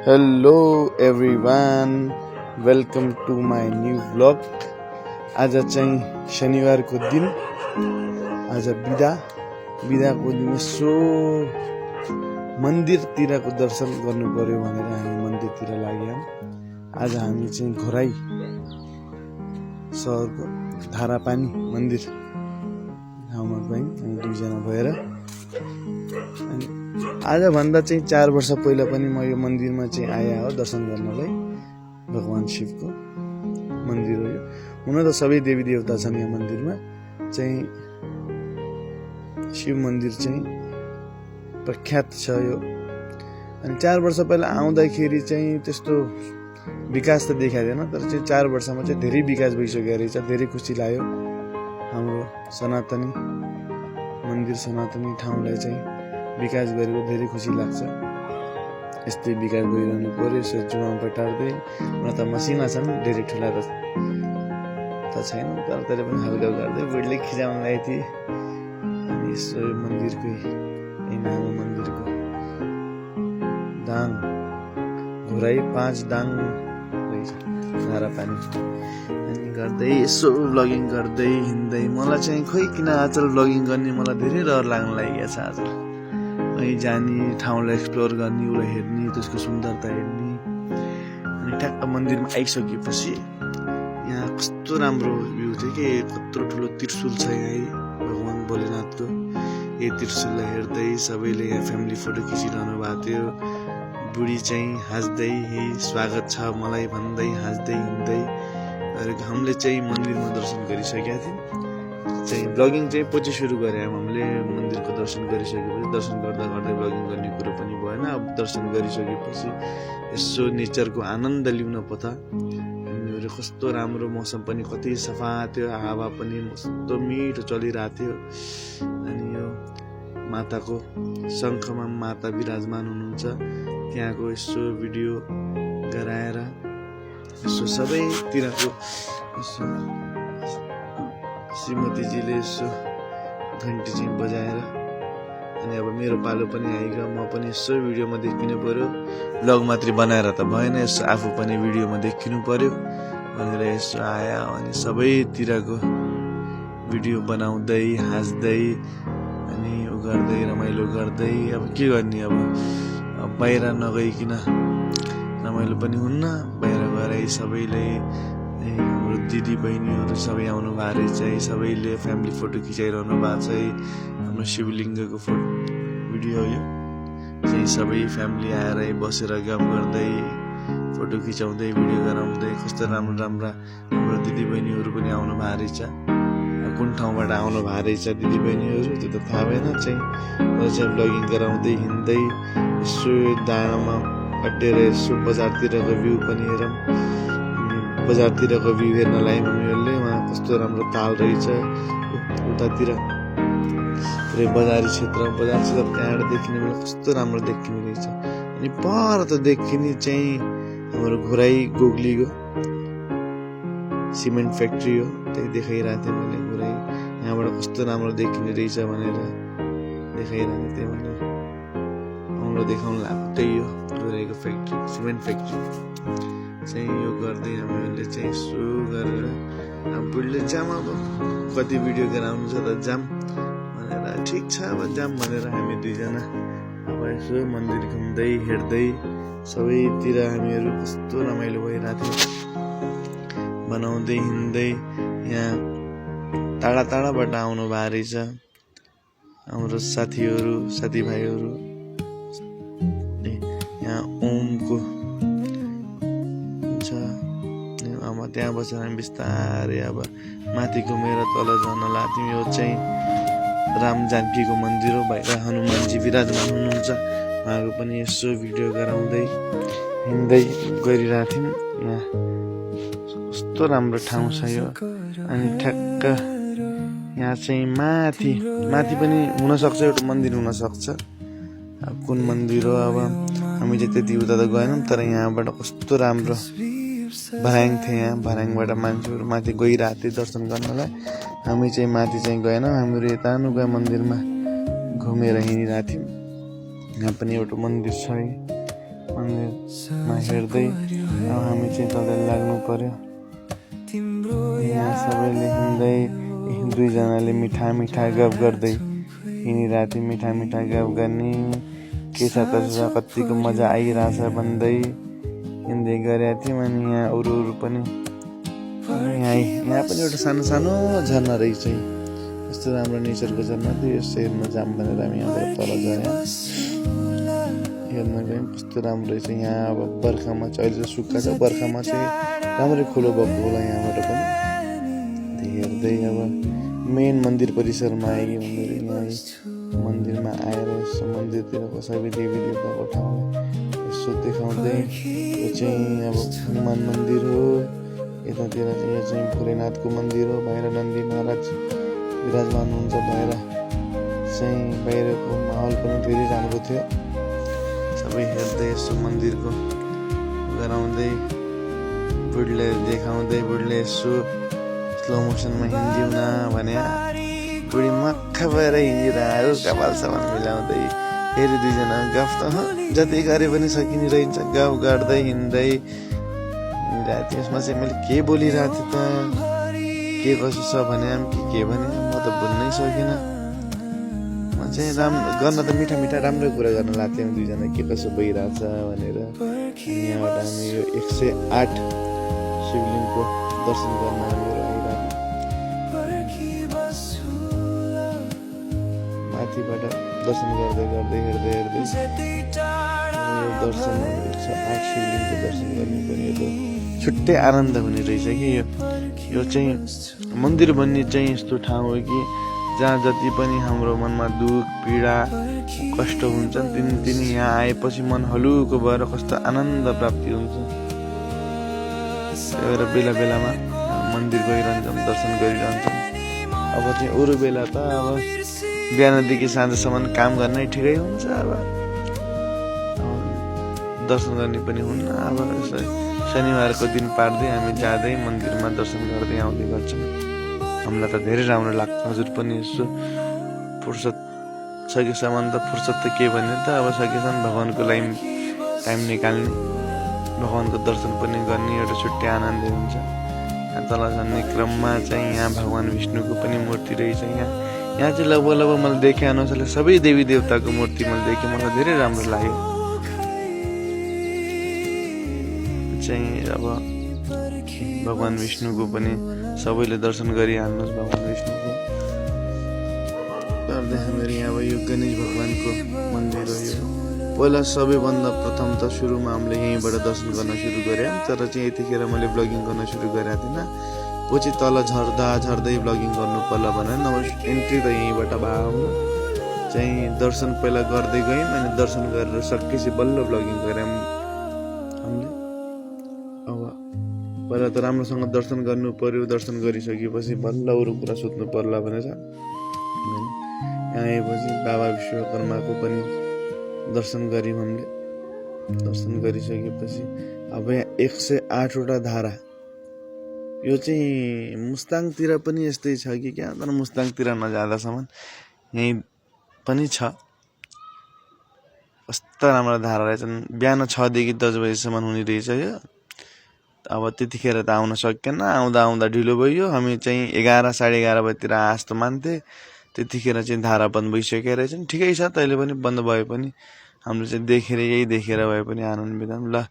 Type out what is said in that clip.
Hello everyone, welcome to my new blog. आज चाहिँ शनिबारको दिन, आज बिदाको दिन। यसो मन्दिरतिरको दर्शन गर्नु पर्यो भनेर हामी मन्दिरतिर लाग्यौँ। आज हामी चाहिँ घोराई सहरको धारापानी मन्दिर ठाउँमा गयौँ, हामी दुईजना भएर। अनि आजभन्दा चाहिँ 4 वर्ष पहिला पनि म यो मन्दिरमा चाहिँ आए हो दर्शन गर्नलाई। भगवान शिवको मन्दिर हो यो। हुन त सबै देवी देवता छन् यो मन्दिरमा, चाहिँ शिव मन्दिर चाहिँ प्रख्यात छ यो। अनि 4 वर्ष पहिला आउँदाखेरि चाहिँ त्यस्तो विकास त देखाइँदैन, तर चाहिँ 4 वर्षमा चाहिँ धेरै विकास भइसक्यो रहेछ। धेरै खुसी लाग्यो। हाम्रो सनातनी मन्दिर, सनातनी ठाउँलाई चाहिँ विकास गरेको धेरै खुसी लाग्छ। यस्तै विकास भइरहनु पर्यो। यसो जुवा पटार्दै, हुन त मसिना छन्, धेरै ठुला त छैन, तर त्यसले पनि हल्का गर्दै बुढीले खिचाउन लागेको थिएँ। अनि यसो मन्दिरकै नाम मन्दिरको दाङ घोराई 5 दाङ रहेछ धारापानी। अनि गर्दै यसो भ्लगिङ गर्दै हिँड्दै, मलाई चाहिँ खोइ किन आजकल भ्लगिङ गर्ने मलाई धेरै डर लाग्न लागेको छ। आजकल कहीँ जाने, ठाउँलाई एक्सप्लोर गर्ने, उसलाई हेर्ने, त्यसको सुन्दरता हेर्ने। अनि ठ्याक्क मन्दिरमा आइसकेपछि यहाँ कस्तो राम्रो भ्यू थियो कि, कत्रो ठुलो त्रिशूल छ यहाँ भगवान भोलेनाथको। यो त्रिशूललाई हेर्दै सबैले यहाँ फ्यामिली फोटो खिचिरहनु भएको थियो। बुढी चाहिँ हाँस्दै स्वागत छ मलाई भन्दै हाँस्दै हिँड्दै गरेको। हामीले चाहिँ मन्दिरमा दर्शन गरिसकेका थियौँ। चाहिँ ब्लगिङ चाहिँ पछि सुरु गरे हामीले। मन्दिरको दर्शन गरिसकेपछि, दर्शन गर्दा गर्दै ब्लगिङ गर्ने कुरो पनि भएन। अब दर्शन गरिसकेपछि यसो नेचरको आनन्द लिउन पता। हामीहरू कस्तो राम्रो, मौसम पनि कति सफा थियो, हावा पनि कस्तो मिठो चलिरहेको थियो। अनि यो माताको शङ्खमा माता विराजमान हुनुहुन्छ, त्यहाँको यसो भिडियो गराएर यसो सबैतिरको यसो श्रीमतीजीले यसो घन्टी चाहिँ बजाएर। अनि अब मेरो पालो पनि आइगयो, म पनि यसो भिडियोमा देखिनु पर्यो। ब्लग मात्रै बनाएर त भएन, यसो आफू पनि भिडियोमा देखिनु पर्यो भनेर यसो आयो। अनि सबैतिरको भिडियो बनाउँदै हाँस्दै अनि उ गर्दै रमाइलो गर्दै। अब के गर्ने, अब बाहिर नगइकन रमाइलो पनि हुन्न। बाहिर गएर सबैले, हाम्रो दिदी बहिनीहरू सबै आउनु भएको रहेछ। सबैले फ्यामिली फोटो खिचाइरहनु भएको छ। हाम्रो शिवलिङ्गको भिडियो यो चाहिँ सबै फ्यामिली आएर बसेर गफ गर्दै, फोटो खिचाउँदै, भिडियो गराउँदै। कस्तो राम्रो राम्रो हाम्रो दिदी बहिनीहरू पनि आउनु भएको रहेछ। कुन ठाउँबाट आउनु भएको रहेछ दिदी बहिनीहरू त्यो त थाहा भएन। चाहिँ ब्लगिङ गराउँदै हिँड्दै यसो दाङमा अड्डेर यसो बजारतिरको भ्यू पनि हेरौँ। बजारतिरको भ्यू हेर्न लाग्यौँ हामीहरूले। उहाँ कस्तो राम्रो ताल रहेछ उतातिर, पुरै बजारी क्षेत्र त्यहाँबाट देखिने बेला कस्तो राम्रो देखिने रहेछ। अनि पर त देखिने चाहिँ हाम्रो घोराई गोगलीको सिमेन्ट फ्याक्ट्री हो, त्यही देखाइरहेको थिएँ मैले। घोराई यहाँबाट कस्तो राम्रो देखिने रहेछ भनेर देखाइरहेको थिएँ मैले। हाम्रो देखाउनु लाग्यो त्यही हो घोराईको फ्याक्ट्री, सिमेन्ट फ्याक्ट्री चाहिँ। यो गर्दै हामीहरूले चाहिँ यसो गरेर अब बुढीले जाम, अब कति भिडियो गराउनु छ त जाम भनेर, ठिक छ अब जाम भनेर हामी दुईजना अब यसो मन्दिर घुम्दै हेर्दै सबैतिर हामीहरू कस्तो रमाइलो भइरहेको थियो। बनाउँदै हिँड्दै यहाँ टाढा टाढाबाट आउनु भएको रहेछ हाम्रो साथीभाइहरू। यहाँ ओमको छ, अब त्यहाँ बसेर हामी बिस्तारै अब माथि घुमेर तल झर्न लाग्थ्यौँ। यो चाहिँ राम जानकीको मन्दिर हो, बाहिर हनुमानजी विराजमान हुनुहुन्छ। उहाँको पनि यसो भिडियो गराउँदै हिँड्दै गरिरहेको थियौँ। यहाँ कस्तो राम्रो ठाउँ छ यो। अनि ठ्याक्क यहाँ चाहिँ माथि पनि हुनसक्छ, एउटा मन्दिर हुनसक्छ। कुन मन्दिर हो अब हामी चाहिँ त्यति उता त गएनौँ, तर यहाँबाट कस्तो राम्रो भर्याङ थियो। यहाँ भर्याङबाट मान्छेहरू माथि गइरहेको थियो दर्शन गर्नलाई। हामी चाहिँ माथि चाहिँ गएनौँ, हामीहरू यता गए मन्दिरमा घुमेर हिँडिरहेको थियौँ। यहाँ पनि एउटा मन्दिर छ है, मन्दिरमा हेर्दै अब हामी चाहिँ तल लाग्नु पर्यो। यहाँ सबैले हिँड्दै दुईजनाले मिठा मिठा गफ गर्दै हिँडिरहेको थियो। मिठा मिठा गफ गर्ने के छ कसो छ कतिको मजा आइरहेछ भन्दै हिँड्दै गरेका थियौँ। अनि यहाँ अरू पनि यहाँ पनि एउटा सानो सानो झरना रहेछ। यस्तो राम्रो नेचरको झरना थियो। यस्तो हेर्न जाऊँ भनेर हामी यहाँबाट तल गयौँ। हेर्न गयौँ कस्तो राम्रो रहेछ। यहाँ अब बर्खामा चाहिँ अहिले चाहिँ सुक्खा छ, बर्खामा चाहिँ राम्रै खोलो भएको होला यहाँबाट पनि। हेर्दै अब मेन मन्दिर परिसरमा आयो। मन्दिरमा आएर यसो मन्दिरतिरको सबै देवी देवताको ठाउँलाई यसो देखाउँदै यो चाहिँ अब हनुमान मन्दिर हो। यतातिर चाहिँ यो चाहिँ भोलेनाथको मन्दिर हो। बाहिर नन्दी महाराज विराजमान हुन्छ। बाहिरको माहौल पनि धेरै राम्रो थियो। सबै हेर्दै यसो मन्दिरको गराउँदै बुढीले देखाउँदै बुढीले यसो स्लो मोसनमा हिँडिदिउँ न भने बुढी मक्ख भएर हिँडिरह्यो कपाल सामान मिलाउँदै। फेरि दुईजना गफ त जति गरे पनि सकिने रहन्छ। गफ गर्दै हिँड्दै हिँडिरहेको थियो। यसमा चाहिँ मैले के बोलिरहेको थिएँ त के कसो छ भने के भने म त भुल्नै सकिनँ। म चाहिँ गर्न त मिठा मिठा राम्रो कुरा गर्न लाग्थ्यौँ दुईजना के कसो भइरहेछ भनेर। अनि यहाँबाट हामी यो 108 शिवलिङको दर्शन गर्न हामीहरू आइरहेको माथिबाट दर्शन गर्दै गर्दै हेर्दै दर्शन 108 शिवलिङको दर्शन गर्नु पनि यो छुट्टै आनन्द हुने रहेछ कि यो चाहिँ मन्दिर भन्ने चाहिँ यस्तो ठाउँ हो कि जहाँ जति पनि हाम्रो मनमा दुःख पीडा कष्ट हुन्छ तिनी यहाँ आएपछि मन हलुको भएर कस्तो आनन्द प्राप्ति हुन्छ। त्यही भएर बेला बेलामा मन्दिर गइरहन्छौँ, दर्शन गरिरहन्छौँ। अब चाहिँ अरू बेला त अब बिहानदेखि साँझसम्म काम गर्नै ठिकै हुन्छ। अब दर्शन गर्ने पनि हुन्न। अब शनिबारको दिन पार्दै हामी जाँदै मन्दिरमा दर्शन गर्दै आउँदै गर्छौँ। हामीलाई त धेरै राम्रो लाग्छ। हजुर पनि यसो फुर्सद सकेसम्म त फुर्सद त के भन्ने त अब सकेसम्म भगवान्को लागि टाइम निकाल्ने, भगवान्को दर्शन पनि गर्ने एउटा छुट्टै आनन्दै हुन्छ। तल झर्ने क्रममा चाहिँ यहाँ भगवान् विष्णुको पनि मूर्ति रहेछ। यहाँ चाहिँ लगभग मैले देखे अनुसारले सबै देवी देवताको मूर्ति मैले देखेँ। मलाई धेरै राम्रो लाग्यो। चाहिँ अब भगवान् विष्णुको पनि सबैले दर्शन गरिहाल्नुहोस्। भगवान् विष्णुको गर्दै हामीहरू यहाँ अब यो गणेश भगवान्को मन्दिर हो। यो पहिला सबैभन्दा प्रथम त सुरुमा हामीले यहीँबाट दर्शन गर्न सुरु गऱ्यौँ। तर चाहिँ यतिखेर मैले ब्लगिङ गर्न सुरु गरेको थिइनँ। पछि तल झर्दै ब्लगिङ गर्नु पर्ला भनेर नभए एन्ट्री त यहीँबाट भयो। चाहिँ दर्शन पहिला गर्दै गयौँ। अनि दर्शन गरेर सकेपछि बल्ल ब्लगिङ गऱ्यौँ हामीले। अब पहिला त राम्रोसँग दर्शन गर्नु पर्यो। दर्शन गरिसकेपछि बल्ल अरू कुरा सोध्नु पर्ला भनेर यहाँ आएपछि बाबा विश्वकर्माको पनि दर्शन गऱ्यौँ हामीले। दर्शन गरिसकेपछि अब यहाँ 108वटा धारा। यो चाहिँ मुस्ताङतिर पनि यस्तै छ कि क्या, तर मुस्ताङतिर नजाँदासम्म यहीँ पनि छ। कस्ता राम्रो धारा रहेछन्। बिहान 6 देखि 10 बजीसम्म हुने रहेछ यो। अब त्यतिखेर त आउन सकेन। आउँदा ढिलो भयो। हामी चाहिँ 11 साढे 11 बजीतिर जस्तो मान्थे। त्यतिखेर चाहिँ धारा बन्द भइसकेको रहेछन्। ठिकै छ तैँले पनि बन्द भए पनि हामीले चाहिँ यही देखेर भए पनि आनन्द बिताउँ। ल